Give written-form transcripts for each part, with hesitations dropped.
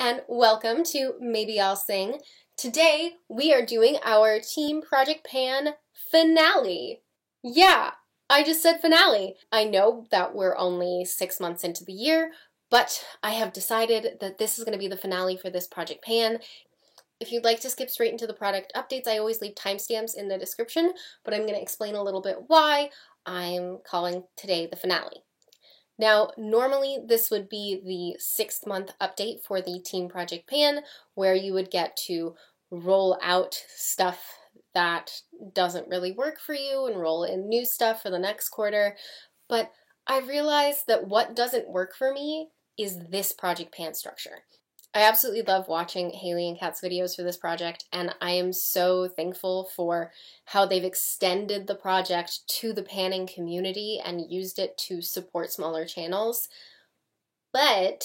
and welcome to Maybe I'll Sing. Today we are doing our Team Project Pan finale. Yeah, I just said finale. I know that we're only 6 months into the year, but I have decided that this is going to be the finale for this Project Pan. If you'd like to skip straight into the product updates, I always leave timestamps in the description, but I'm going to explain a little bit why I'm calling today the finale. Now, normally this would be the 6th month update for the Team Project Pan, where you would get to roll out stuff that doesn't really work for you and roll in new stuff for the next quarter. But I realized that what doesn't work for me is this Project Pan structure. I absolutely love watching Haley and Kat's videos for this project, and I am so thankful for how they've extended the project to the panning community and used it to support smaller channels. But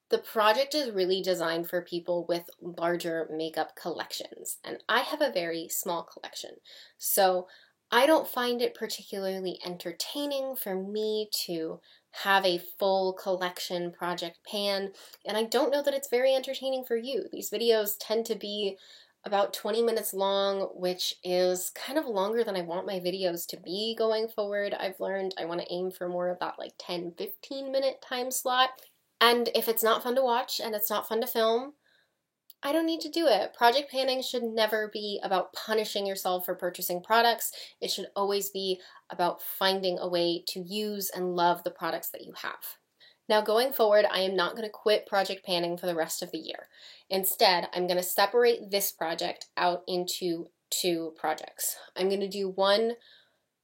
the project is really designed for people with larger makeup collections, and I have a very small collection. So I don't find it particularly entertaining for me to have a full collection project pan, and I don't know that it's very entertaining for you. These videos tend to be about 20 minutes long, which is kind of longer than I want my videos to be going forward. I've learned I want to aim for more of that like 10-15 minute time slot, and if it's not fun to watch and it's not fun to film, I don't need to do it. Project panning should never be about punishing yourself for purchasing products. It should always be about finding a way to use and love the products that you have. Now going forward, I am not going to quit project panning for the rest of the year. Instead, I'm going to separate this project out into 2 projects. I'm going to do one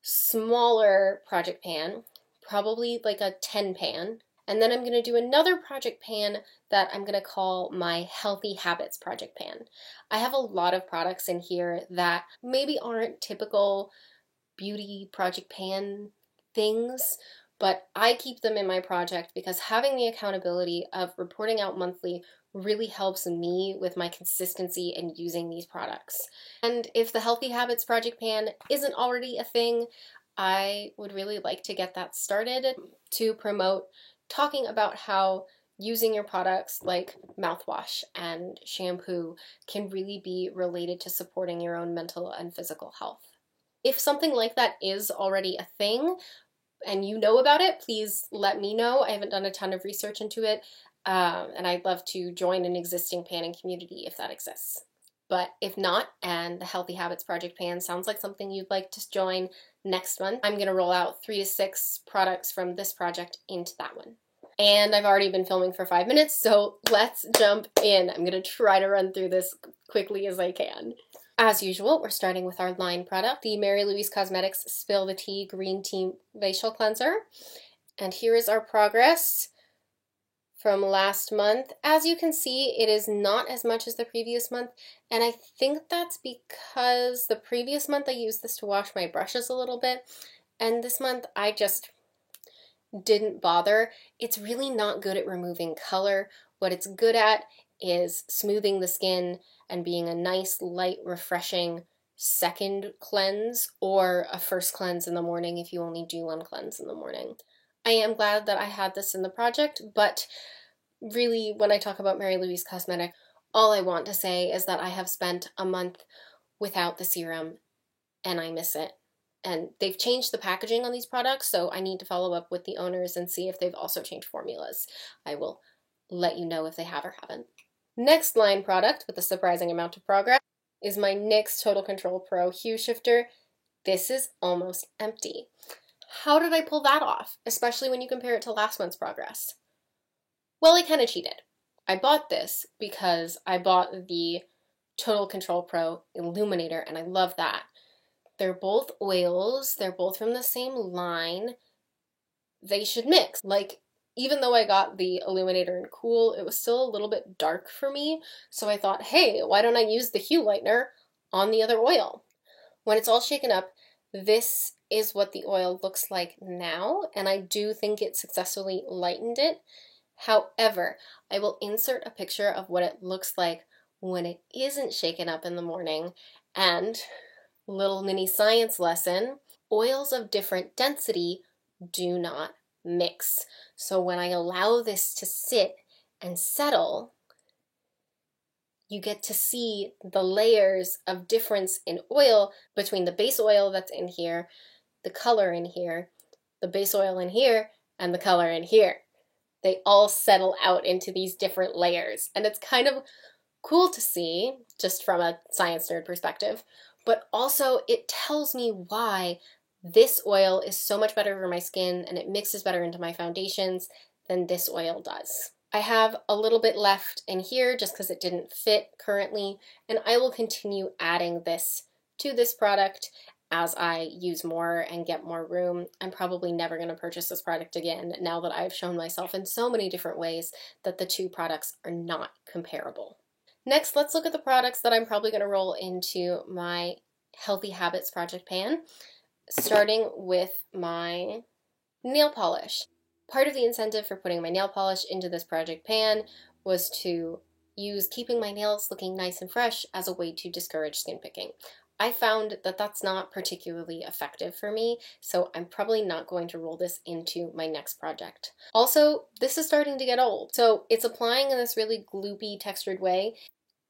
smaller project pan, probably like a 10 pan, and then I'm going to do another project pan that I'm going to call my Healthy Habits project pan. I have a lot of products in here that maybe aren't typical beauty project pan things, but I keep them in my project because having the accountability of reporting out monthly really helps me with my consistency in using these products. And if the Healthy Habits project pan isn't already a thing, I would really like to get that started to promote talking about how using your products like mouthwash and shampoo can really be related to supporting your own mental and physical health. If something like that is already a thing and you know about it, please let me know. I haven't done a ton of research into it, and I'd love to join an existing panning community if that exists. But if not, and the Healthy Habits Project Pan sounds like something you'd like to join next month, I'm going to roll out 3 to 6 products from this project into that one. And I've already been filming for 5 minutes, so let's jump in. I'm going to try to run through this quickly as I can. As usual, we're starting with our line product, the Mary Louise Cosmetics Spill the Tea Green Tea Facial Cleanser. And here is our progress from last month. As you can see, it is not as much as the previous month, and I think that's because the previous month I used this to wash my brushes a little bit, and this month I just didn't bother. It's really not good at removing color. What it's good at is smoothing the skin and being a nice, light, refreshing second cleanse or a first cleanse in the morning if you only do one cleanse in the morning. I am glad that I had this in the project, but really when I talk about Mary Louise Cosmetics, all I want to say is that I have spent a month without the serum and I miss it. And they've changed the packaging on these products, so I need to follow up with the owners and see if they've also changed formulas. I will let you know if they have or haven't. Next line product, with a surprising amount of progress, is my NYX Total Control Pro Hue Shifter. This is almost empty. How did I pull that off, especially when you compare it to last month's progress? Well, I kind of cheated. I bought this because I bought the Total Control Pro Illuminator, and I love that. They're both oils, they're both from the same line. They should mix. Like, even though I got the Illuminator in Cool, it was still a little bit dark for me, so I thought, hey, why don't I use the Hue Lightener on the other oil? When it's all shaken up, this is what the oil looks like now, and I do think it successfully lightened it. However, I will insert a picture of what it looks like when it isn't shaken up in the morning, and little mini science lesson, oils of different density do not mix. So when I allow this to sit and settle, you get to see the layers of difference in oil between the base oil that's in here, the color in here, the base oil in here, and the color in here. They all settle out into these different layers. And it's kind of cool to see, just from a science nerd perspective, but also it tells me why this oil is so much better for my skin and it mixes better into my foundations than this oil does. I have a little bit left in here just because it didn't fit currently, and I will continue adding this to this product as I use more and get more room. I'm probably never going to purchase this product again now that I've shown myself in so many different ways that the two products are not comparable. Next, let's look at the products that I'm probably going to roll into my Healthy Habits project pan, starting with my nail polish. Part of the incentive for putting my nail polish into this project pan was to use keeping my nails looking nice and fresh as a way to discourage skin picking. I found that that's not particularly effective for me, so I'm probably not going to roll this into my next project. Also, this is starting to get old, so it's applying in this really gloopy textured way,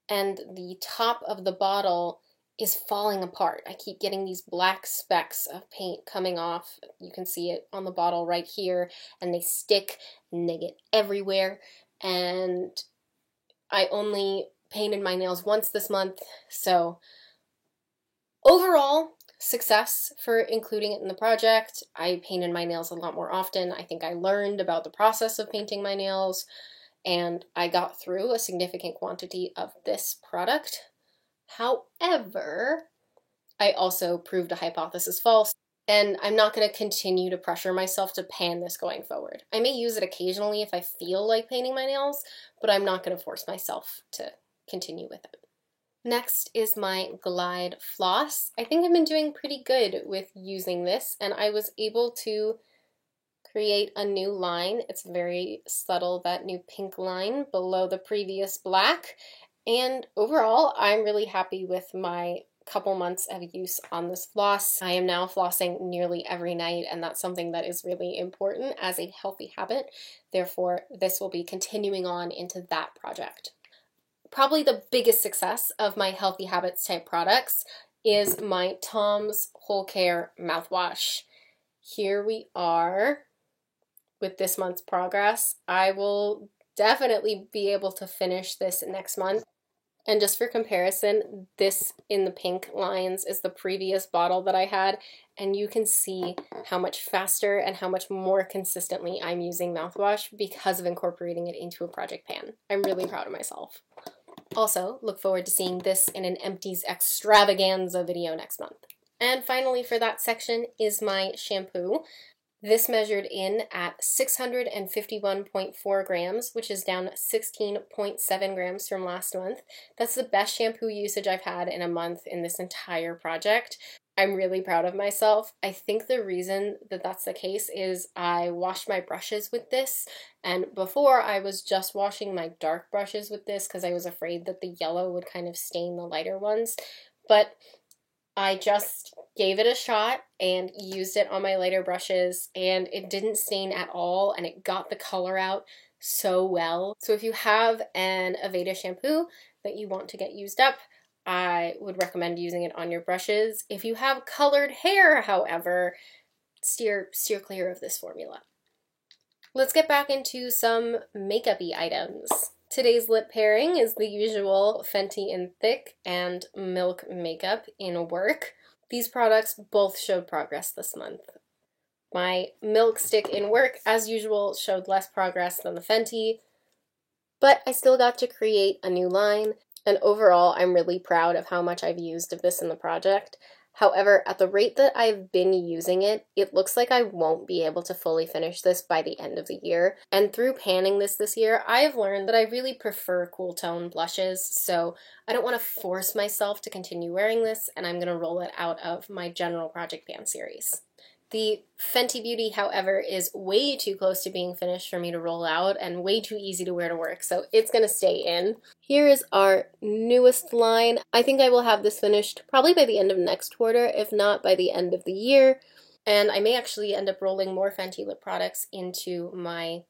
and the top of the bottle is falling apart. I keep getting these black specks of paint coming off. You can see it on the bottle right here, and they stick and they get everywhere. And I only painted my nails once this month, so overall, success for including it in the project. I painted my nails a lot more often. I think I learned about the process of painting my nails, and I got through a significant quantity of this product. However, I also proved a hypothesis false, and I'm not going to continue to pressure myself to pan this going forward. I may use it occasionally if I feel like painting my nails, but I'm not going to force myself to continue with it. Next is my Glide Floss. I think I've been doing pretty good with using this, and I was able to create a new line. It's very subtle, that new pink line below the previous black. And overall, I'm really happy with my couple months of use on this floss. I am now flossing nearly every night, and that's something that is really important as a healthy habit. Therefore, this will be continuing on into that project. Probably the biggest success of my Healthy Habits type products is my Tom's Whole Care mouthwash. Here we are with this month's progress. I will definitely be able to finish this next month. And just for comparison, this in the pink lines is the previous bottle that I had, and you can see how much faster and how much more consistently I'm using mouthwash because of incorporating it into a project pan. I'm really proud of myself. Also, look forward to seeing this in an Empties extravaganza video next month. And finally for that section is my shampoo. This measured in at 651.4 grams, which is down 16.7 grams from last month. That's the best shampoo usage I've had in a month in this entire project. I'm really proud of myself. I think the reason that that's the case is I washed my brushes with this, and before I was just washing my dark brushes with this because I was afraid that the yellow would kind of stain the lighter ones, but I just gave it a shot and used it on my lighter brushes, and it didn't stain at all, and it got the color out so well. So if you have an Aveda shampoo that you want to get used up, I would recommend using it on your brushes. If you have colored hair, however, steer clear of this formula. Let's get back into some makeup-y items. Today's lip pairing is the usual Fenty in Thick and Milk makeup in Work. These products both showed progress this month. My Milk stick in Work, as usual, showed less progress than the Fenty, but I still got to create a new line, and overall I'm really proud of how much I've used of this in the project. However, at the rate that I've been using it, it looks like I won't be able to fully finish this by the end of the year. And through panning this year, I have learned that I really prefer cool tone blushes, so I don't want to force myself to continue wearing this, and I'm going to roll it out of my general project pan series. The Fenty Beauty, however, is way too close to being finished for me to roll out and way too easy to wear to work, so it's going to stay in. Here is our newest line. I think I will have this finished probably by the end of next quarter, if not by the end of the year. And I may actually end up rolling more Fenty lip products into my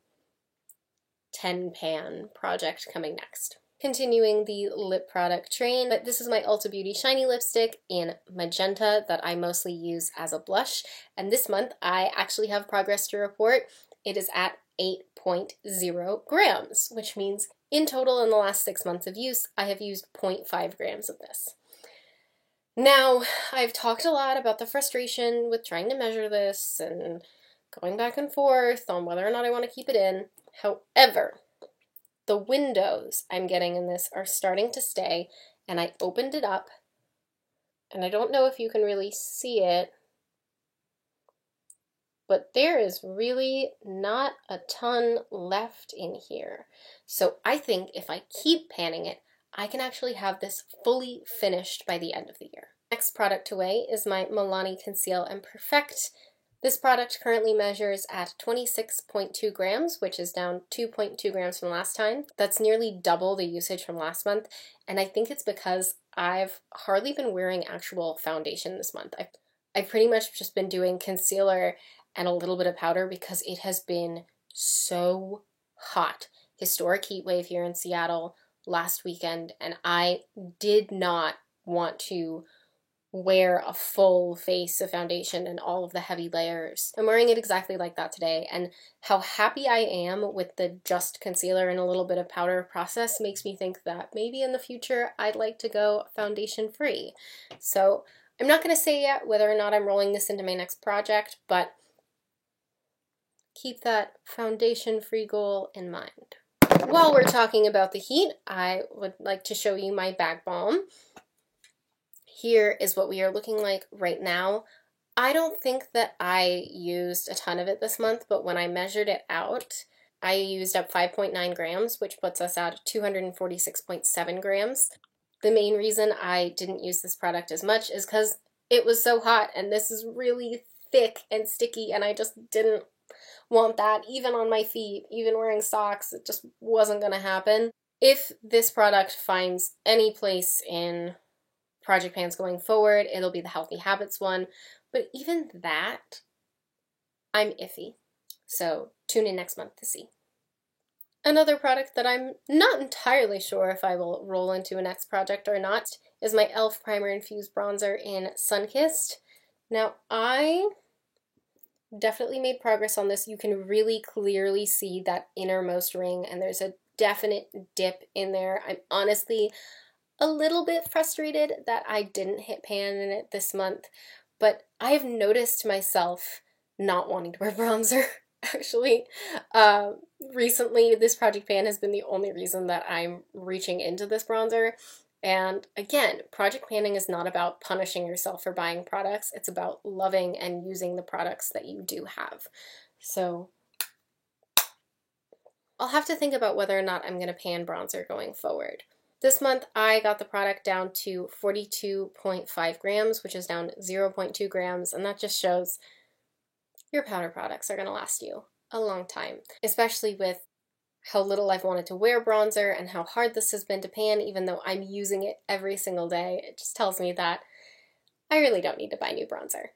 10 pan project coming next. Continuing the lip product train, but this is my Ulta Beauty Shiny Lipstick in Magenta that I mostly use as a blush, and this month I actually have progress to report. It is at 8.0 grams, which means in total in the last 6 months of use, I have used 0.5 grams of this. Now, I've talked a lot about the frustration with trying to measure this and going back and forth on whether or not I want to keep it in. However, the windows I'm getting in this are starting to stay, and I opened it up, and I don't know if you can really see it, but there is really not a ton left in here. So I think if I keep panning it, I can actually have this fully finished by the end of the year. Next product to weigh is my Milani Conceal and Perfect. This product currently measures at 26.2 grams, which is down 2.2 grams from last time. That's nearly double the usage from last month, and I think it's because I've hardly been wearing actual foundation this month. I've pretty much just been doing concealer and a little bit of powder because it has been so hot. Historic heat wave here in Seattle last weekend, and I did not want to wear a full face of foundation and all of the heavy layers. I'm wearing it exactly like that today, and how happy I am with the just concealer and a little bit of powder process makes me think that maybe in the future I'd like to go foundation free. So I'm not going to say yet whether or not I'm rolling this into my next project, but keep that foundation free goal in mind. While we're talking about the heat, I would like to show you my bag balm. Here is what we are looking like right now. I don't think that I used a ton of it this month, but when I measured it out, I used up 5.9 grams, which puts us at 246.7 grams. The main reason I didn't use this product as much is because it was so hot, and this is really thick and sticky, and I just didn't want that, even on my feet, even wearing socks. It just wasn't going to happen. If this product finds any place in project pans going forward, it'll be the Healthy Habits one, but even that, I'm iffy. So tune in next month to see. Another product that I'm not entirely sure if I will roll into a next project or not is my e.l.f. Primer Infused Bronzer in Sunkissed. Now, I definitely made progress on this. You can really clearly see that innermost ring, and there's a definite dip in there. I'm honestly a little bit frustrated that I didn't hit pan in it this month, but I have noticed myself not wanting to wear bronzer, actually. Recently, this project pan has been the only reason that I'm reaching into this bronzer. And again, project panning is not about punishing yourself for buying products. It's about loving and using the products that you do have. So I'll have to think about whether or not I'm going to pan bronzer going forward. This month, I got the product down to 42.5 grams, which is down 0.2 grams, and that just shows your powder products are going to last you a long time, especially with how little I've wanted to wear bronzer and how hard this has been to pan, even though I'm using it every single day. It just tells me that I really don't need to buy new bronzer.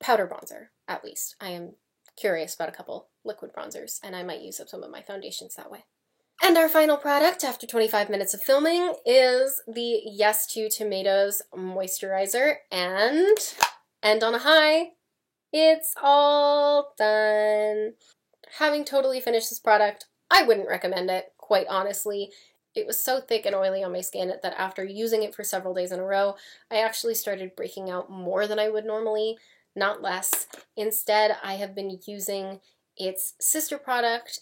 Powder bronzer, at least. I am curious about a couple liquid bronzers, and I might use up some of my foundations that way. And our final product, after 25 minutes of filming, is the Yes to Tomatoes Moisturizer. And end on a high, it's all done. Having totally finished this product, I wouldn't recommend it, quite honestly. It was so thick and oily on my skin that after using it for several days in a row, I actually started breaking out more than I would normally, not less. Instead, I have been using its sister product,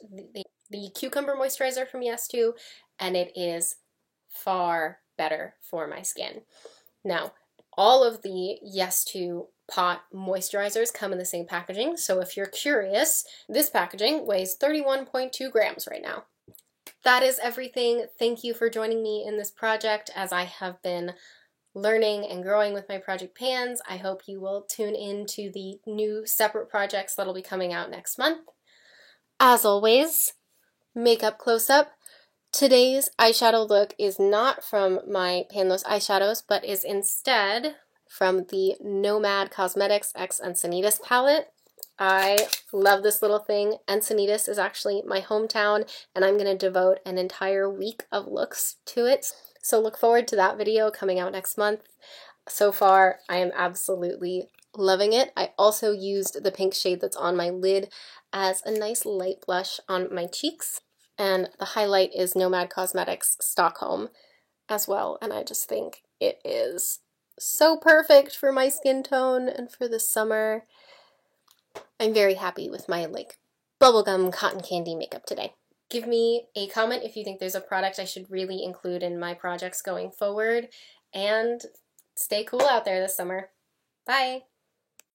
the Cucumber Moisturizer from Yes To, and it is far better for my skin. Now, all of the Yes To pot moisturizers come in the same packaging, so if you're curious, this packaging weighs 31.2 grams right now. That is everything. Thank you for joining me in this project as I have been learning and growing with my project pans. I hope you will tune in to the new separate projects that'll be coming out next month. As always, makeup close-up. Today's eyeshadow look is not from my Panless eyeshadows, but is instead from the Nomad Cosmetics X Encinitas palette. I love this little thing. Encinitas is actually my hometown, and I'm going to devote an entire week of looks to it. So look forward to that video coming out next month. So far, I am absolutely loving it. I also used the pink shade that's on my lid as a nice light blush on my cheeks. And the highlight is Nomad Cosmetics Stockholm as well. And I just think it is so perfect for my skin tone and for the summer. I'm very happy with my bubblegum cotton candy makeup today. Give me a comment if you think there's a product I should really include in my projects going forward. And stay cool out there this summer. Bye!